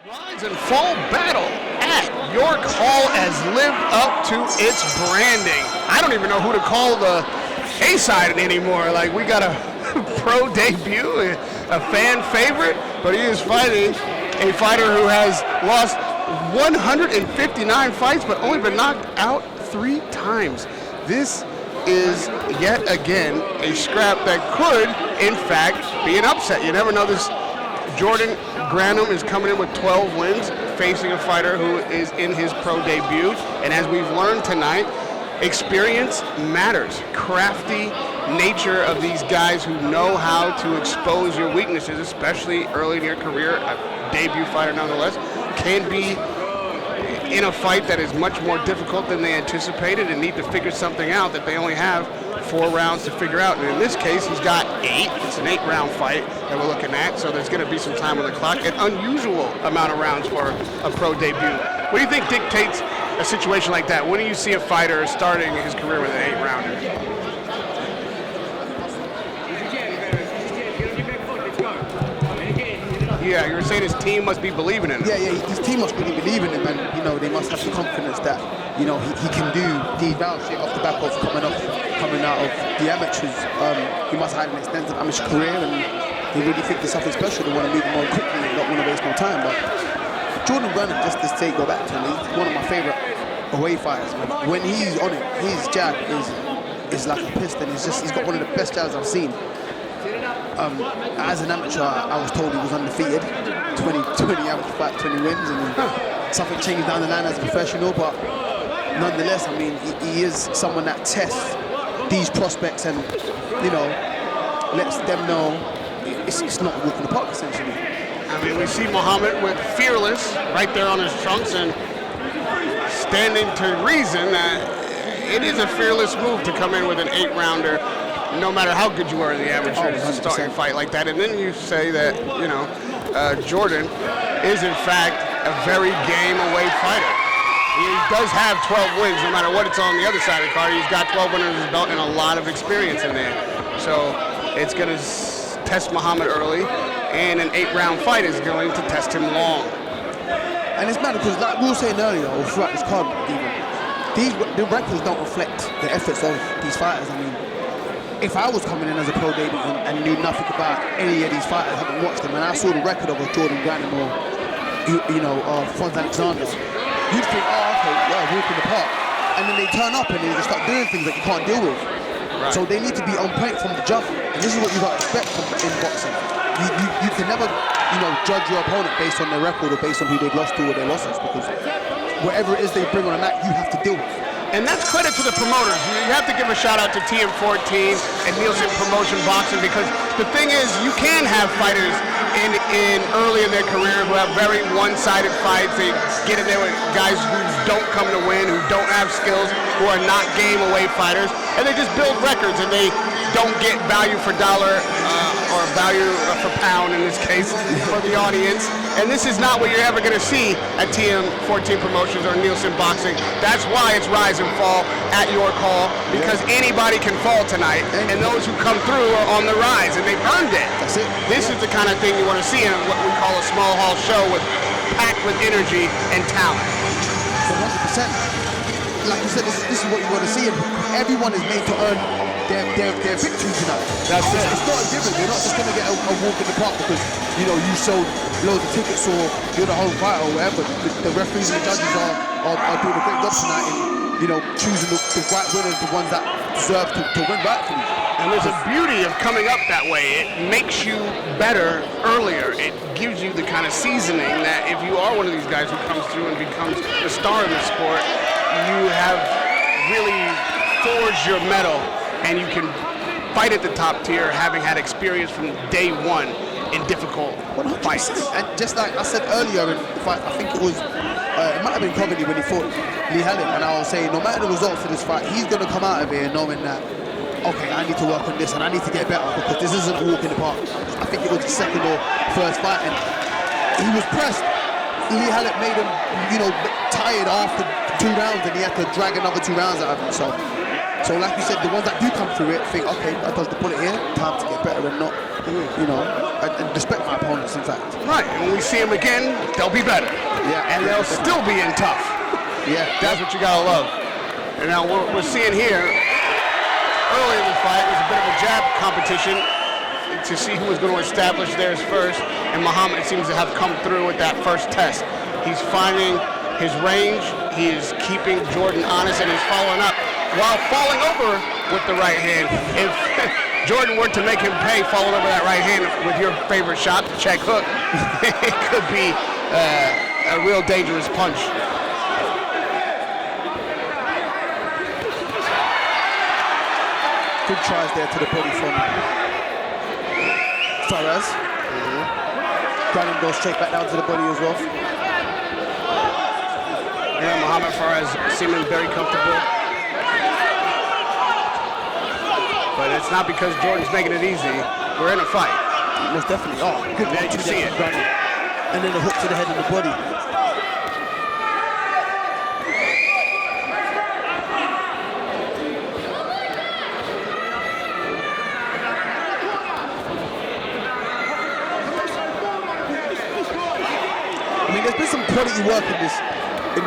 Rise and Fall battle at York Hall has lived up to its branding. I don't even know who to call the A-side anymore. Like, we got a pro debut, a fan favorite, but he is fighting a fighter who has lost 159 fights but only been knocked out 3 times. This is yet again a scrap that could, in fact, be an upset. You never know. This Jordan Grannum is coming in with 12 wins, facing a fighter who is in his pro debut. And as we've learned tonight, experience matters. Crafty nature of these guys who know how to expose your weaknesses, especially early in your career, a debut fighter nonetheless, can be in a fight that is much more difficult than they anticipated and need to figure something out that they only have 4 rounds to figure out. And in this case, he's got 8. It's an 8-round fight that we're looking at, so there's going to be some time on the clock. An unusual amount of rounds for a pro debut. What do you think dictates a situation like that? When do you see a fighter starting his career with an 8-rounder? Yeah, you were saying his team must be believing in him. Yeah, his team must really believe in him, and they must have the confidence that he can do these rounds straight off the back of coming out of the amateurs. He must have had an extensive amateur career, and they really think there's something special. They want to move him on quickly and not want to waste no time. But Jordan Grannum, just to say, go back to him, he's one of my favorite away fighters. When he's on it, his jab is like a piston. He's got one of the best jabs I've seen. As an amateur, I was told he was undefeated, 20 amateur fights, 20 wins, and something changed down the line as a professional. But nonetheless, I mean, he is someone that tests these prospects and lets them know it's not a walk in the park, essentially. I mean, we see Muhammad with Fearless right there on his trunks, and standing to reason that it is a fearless move to come in with an 8-rounder. No matter how good you are in the amateurs, to start your fight like that. And then you say that, Jordan is in fact a very game away fighter. He does have 12 wins, no matter what it's on the other side of the card. He's got 12 wins under his belt and a lot of experience in there. So it's going to test Muhammad early, and an 8-round fight is going to test him long. And it's mad because, like we were saying earlier, or throughout this card even, the records don't reflect the efforts of these fighters. I mean, if I was coming in as a pro debut and knew nothing about any of these fighters, haven't watched them, and I saw the record of a Jordan Grannum or Faraz Alexander, you'd think, oh, okay, yeah, walk in the park. And then they turn up and they just start doing things that you can't deal with. Right. So they need to be on point from the jump. And this is what you got to expect in boxing. You can never, judge your opponent based on their record or based on who they've lost to or their losses, because whatever it is they bring on a mat, you have to deal with. And that's credit to the promoters. You have to give a shout out to TM14 and Nielsen Promotion Boxing, because the thing is, you can have fighters in early in their career who have very one-sided fights. They get in there with guys who don't come to win, who don't have skills, who are not game away fighters, and they just build records and they don't get value for dollar or value for pound in this case for the audience. And this is not what you're ever going to see at TM14 Promotions or Nielsen Boxing. That's why it's Rise and Fall at York Hall, because anybody can fall tonight, and those who come through are on the rise, and they've earned it. That's it. This is the kind of thing you want to see in what we call a small hall show, packed with energy and talent. 100%. Like you said, this is what you want to see, and everyone is made to earn their victory tonight. That's it. It's not a given. You're not just going to get a walk in the park because you sold loads of tickets or you're the home fighter or whatever. The referees and the judges are doing a great job tonight in choosing the right winners, the ones that deserve to win rightfully. And there's a beauty of coming up that way. It makes you better earlier. It gives you the kind of seasoning that if you are one of these guys who comes through and becomes the star in the sport, you have really forged your mettle, and you can fight at the top tier, having had experience from day one in difficult 100%. fights. And just like I said earlier in the fight, I think it might have been Coventry when he fought Lee Hallam, and I was saying, no matter the results of this fight, he's going to come out of here knowing that, okay, I need to work on this and I need to get better, because this isn't a walk in the park. I think it was the second or first fight, and he was pressed. Lee Hallam made him, tired after 2 rounds, and he had to drag another 2 rounds out of him. So like you said, the ones that do come through it think, okay, I dodged the bullet here, time to get better and not You know, I respect my opponents, in fact. Right, and when we see them again, they'll be better. Yeah. And they'll still be in tough. Yeah. That's what you gotta love. And now what we're seeing here, early in the fight, was a bit of a jab competition to see who was going to establish theirs first, and Muhammad seems to have come through with that first test. He's finding his range, he is keeping Jordan honest, and he's following up while falling over with the right hand. If Jordan were to make him pay falling over that right hand with your favorite shot, the check hook, it could be a real dangerous punch. Good tries there to the body from Faraz. Grannum goes straight back down to the body as well. Yeah, Muhammad Faraz seeming very comfortable. But it's not because Jordan's making it easy. We're in a fight. Most definitely. Oh, good Yeah, you can see it. Grannum. And then a hook to the head and the body. I mean, there's been some quality work in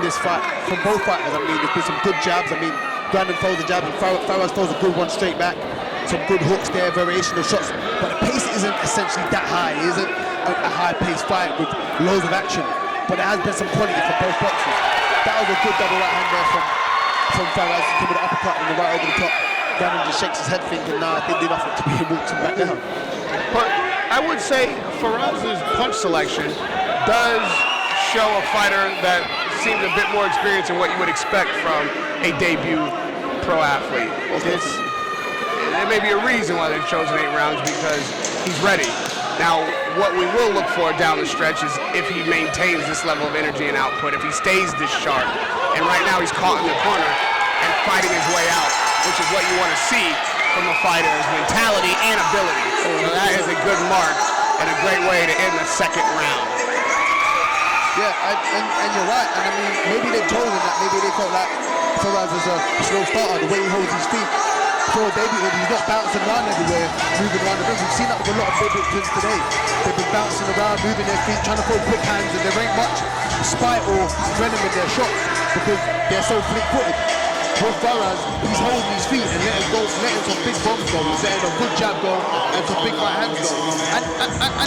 this fight from both fighters. I mean, there's been some good jabs. I mean, Grannum throws a jab and Faraz throws a good one straight back. Some good hooks there, variation of shots. But the pace isn't essentially that high. It isn't a high-paced fight with loads of action. But there has been some quality from both boxers. That was a good double right hand there from Faraz. He came with an uppercut and the right over the top. Grannum just shakes his head thinking, nah, I didn't do nothing to be walked him back down. But I would say Faraz's punch selection does show a fighter that seems a bit more experienced than what you would expect from a debut pro athlete. There may be a reason why they've chosen 8 rounds, because he's ready. Now, what we will look for down the stretch is if he maintains this level of energy and output, if he stays this sharp. And right now he's caught in the corner and fighting his way out, which is what you want to see from a fighter's mentality and ability. So that is a good mark and a great way to end the second round. Yeah, and you're right. And I mean, maybe they've chosen that. Maybe they felt like Faraz is a slow starter, the way he holds his feet. For a debut, he's not bouncing around everywhere, moving around the ring. We've seen that with a lot of debutants today. They've been bouncing around, moving their feet, trying to throw quick hands, and there ain't much spite or venom in their shots because they're so fleet-footed. With Faraz, he's holding his feet and letting some big bombs go. He's letting a good jab go and some big right hands go. And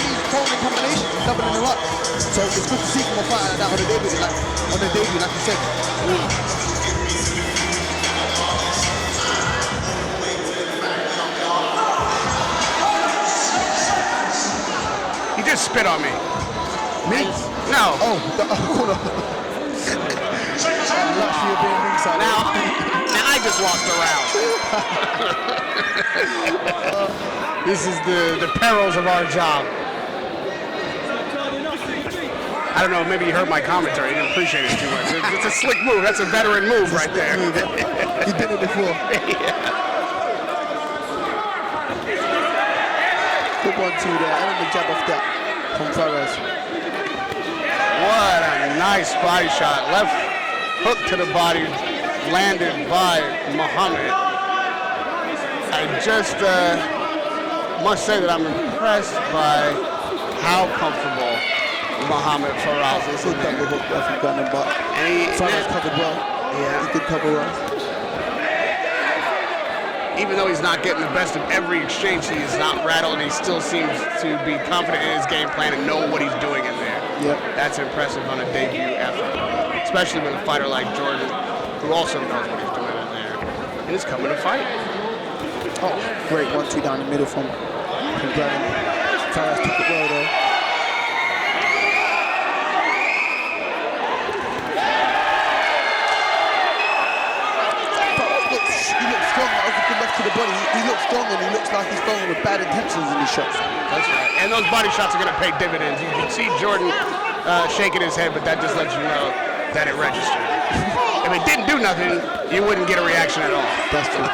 he's throwing in combinations, he's doubling them up. So it's good to see from a fighter like that on the debut, like you said. He just spit on me. Me? No. Oh, hold on. Luxury of being ringside. Now I just lost the round. This is the perils of our job. I don't know, maybe you heard my commentary. You didn't appreciate it too much. It's a slick move. That's a veteran move right there. He's done it before. Good 1-2 there. And then the jab off that from Faraz. What a nice body shot. Left hook to the body, landed by Muhammad. I just must say that I'm impressed by how comfortable Muhammad Faraz is. Good double hook there from Grannum, but Faraz covered well. Yeah, he did cover well. Even though he's not getting the best of every exchange, he is not rattled, and he still seems to be confident in his game plan and know what he's doing in there. Yep. That's impressive on a debut effort, especially with a fighter like Jordan, who also knows what he's doing in there, and is coming to fight. Oh, great 1-2 down the middle from Grannum. Faraz took it well though. He looks strong. That was a good left to the body. He looks strong and he looks like he's throwing with bad intentions in his shots. That's right. And those body shots are going to pay dividends. You can see Jordan shaking his head, but that just lets you know that it registered. If it didn't do nothing, you wouldn't get a reaction at all. That's true.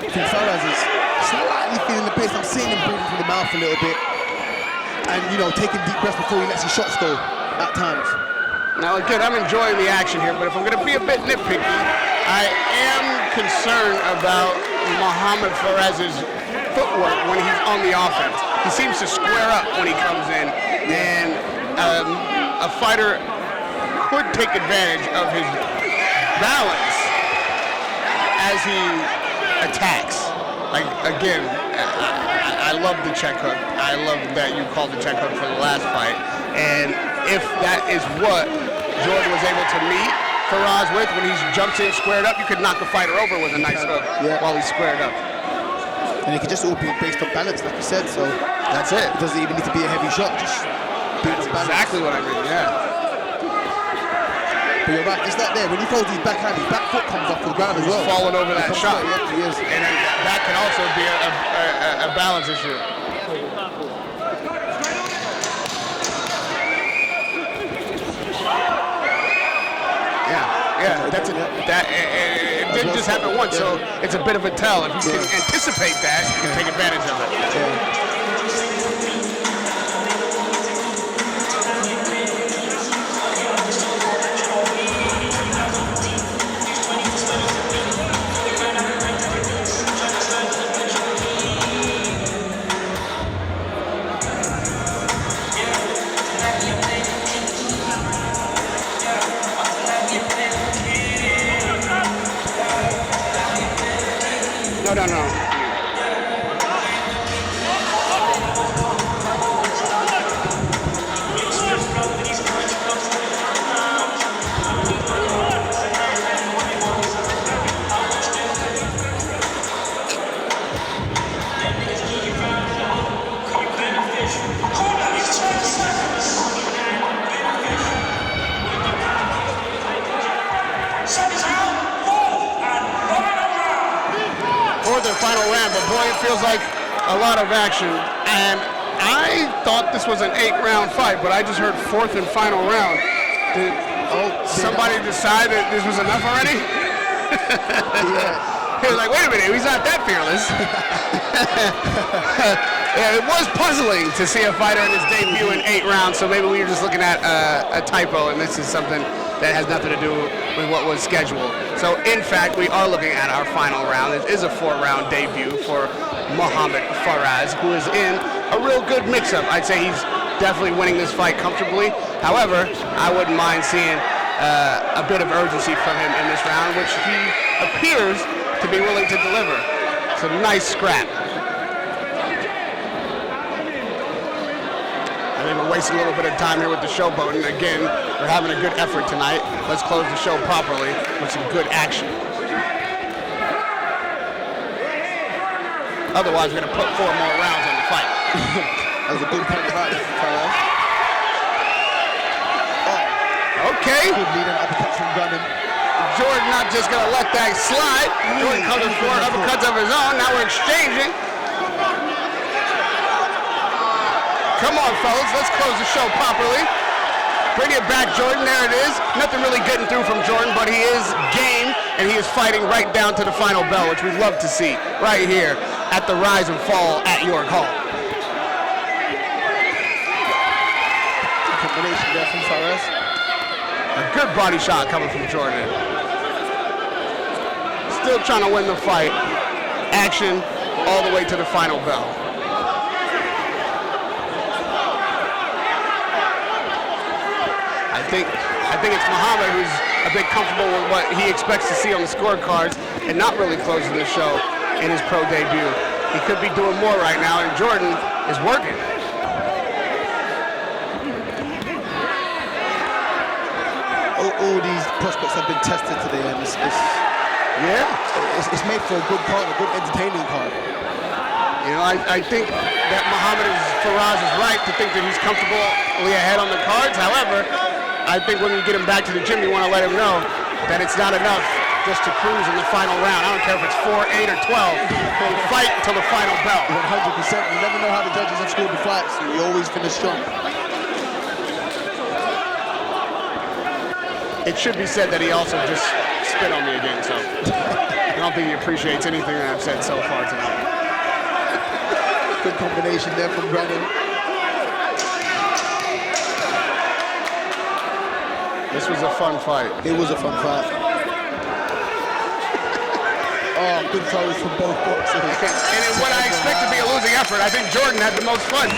I think Faraz is slightly feeling the pace. I'm seeing him breathing through the mouth a little bit. and taking deep breaths before he lets his shots go at times. Now again, I'm enjoying the action here, but if I'm going to be a bit nitpicky, I am concerned about Muhammad Faraz's footwork when he's on the offense. He seems to square up when he comes in, and a fighter could take advantage of his balance as he attacks. Like, again, I love the check hook. I love that you called the check hook for the last fight. And if that is what Jordan was able to meet Faraz with when he jumps in squared up, you could knock the fighter over with a nice hook while he's squared up. And it can just all be based on balance, like you said, so that's it. It doesn't even need to be a heavy shot, just be That's balance. exactly what I mean, yeah. But you're right, it's like there, when he throws his backhand, his back foot comes off the ground as well. He's falling over that shot. Yeah, he is. And then that can also be a balance issue. Yeah, that's it. It didn't just happen once, so it's a bit of a tell. If you can anticipate that, you can take advantage of it. Yeah. No. The final round, but boy, it feels like a lot of action. And I thought this was an 8-round fight, but I just heard 4th and final round. Did somebody decide that this was enough already? He was like, wait a minute, he's not that fearless. Yeah, it was puzzling to see a fighter in his debut in 8 rounds, so maybe we were just looking at a typo, and this is something that has nothing to do with what was scheduled. So, in fact, we are looking at our final round. It is a 4-round debut for Muhammad Faraz, who is in a real good mix-up. I'd say he's definitely winning this fight comfortably. However, I wouldn't mind seeing a bit of urgency from him in this round, which he appears to be willing to deliver. It's a nice scrap. I think we're wasting a little bit of time here with the showboat, and again, we're having a good effort tonight. Let's close the show properly with some good action. Otherwise, we're going to put 4 more rounds on the fight. That was a good point about that, Faraz. Okay. Good lead and uppercut from Grannum. Jordan not just going to let that slide. Jordan comes with 4 uppercuts of his own. Now we're exchanging. Come on, fellas, let's close the show properly. Bring it back, Jordan. There it is. Nothing really getting through from Jordan, but he is game, and he is fighting right down to the final bell, which we love to see right here at the Rise and Fall at York Hall. Combination there from Faraz. A good body shot coming from Jordan. Still trying to win the fight. Action all the way to the final bell. I think it's Muhammad who's a bit comfortable with what he expects to see on the scorecards and not really closing the show in his pro debut. He could be doing more right now, and Jordan is working. All these prospects have been tested today, and it's made for a good card, a good entertaining card. You know, I think that Faraz is right to think that he's comfortably ahead on the cards. However, I think when you get him back to the gym, you want to let him know that it's not enough just to cruise in the final round. I don't care if it's 4, 8, or 12. You fight until the final bell. 100%. You never know how the judges have scored the fight, so you always finish strong. It should be said that he also just spit on me again, so I don't think he appreciates anything that I've said so far tonight. Good combination there from Grannum. This was a fun fight. It was a fun fight. Oh, good throws from both boxers. And in what I expect to be a losing effort, I think Jordan had the most fun.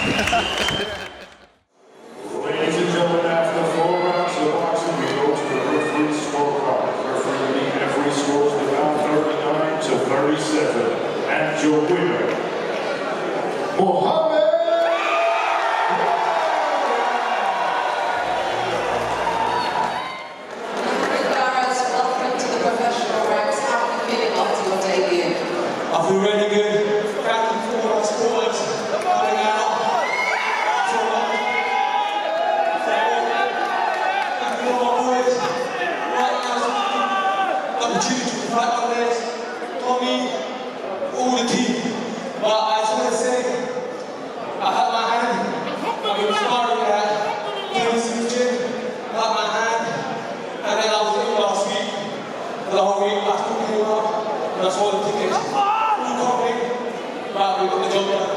Ladies and gentlemen, after 4 rounds of boxing, we go to the referee scorecard. Referee scores the round 39 to 37. And your winner, Mohammed. Faraz, welcome to the professional ranks. How are you feeling after your debut? I feel really good. Thank you for all our supporters coming out. Thank you for my boys. Right now, opportunity to fight my legs. Tommy, all the team. But I just want to say, I had my hand. I've been sparring at Tennessee gym. I had my hand. And then I was ill last week. The whole week, I still came up. And I saw the tickets. But we got the job done.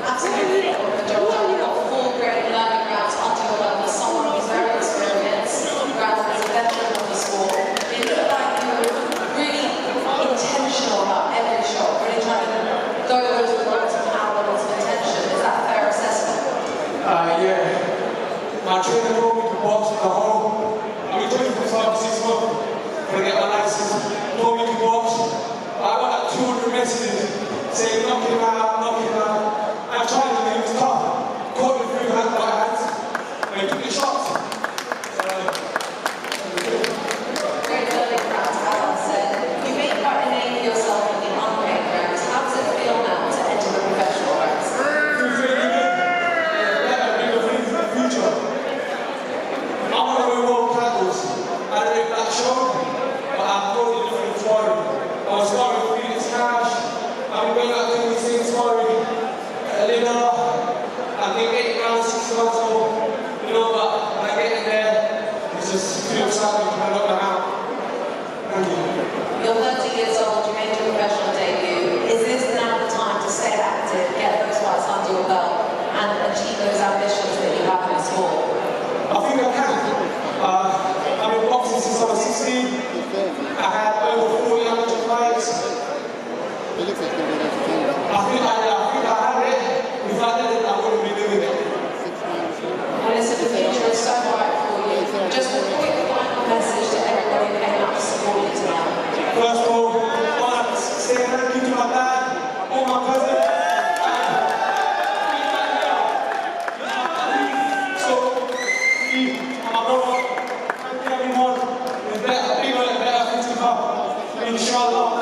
Absolutely, got the job done. You've got 4 great learning rounds under your belt as someone who's very experienced. Grannum is a veteran of the sport. It looked like you were really intentional about every shot, really trying to go those lots of power, lots of intention. Is that a fair assessment? Yeah. My trainer told me to box in the hole. I've been training for 5 or 6 months to get my license. Told me to box. I got like 200 messages saying knock him out, knock him out. I tried to make it tough. Caught me through hand by hands. And he took the shots. Great learning rounds, as I said. You made quite a name for yourself in the unpaid ranks. How does it feel now to enter the professional ranks? Feels really good. Better bring the things for the future. I want to win world titles. I don't know if that showed, but I'm totally different sparring. I was sparring with Felix Cash. I've been going out doing the same sparring. Elena, I think 8 rounds, 6 months old. You know, but when I get in there, it's just too exciting to knock them out. Thank you. You're 30 years old, you made your professional debut. Is this now the time to stay active, get those fights under your belt, and achieve those ambitions that you have in the sport? I think I can. I've been boxing since I was 16. I had over 40 amateur fights. I think I had it. If I didn't, I wouldn't be doing it. And listen, the future is so bright for you. Just a quick final message to everybody who came out to support you tonight. First of all, I want to say thank you to my dad, all my cousins. So, me and my brother, thank you everyone. There's better, bigger and better things to come. Inshallah.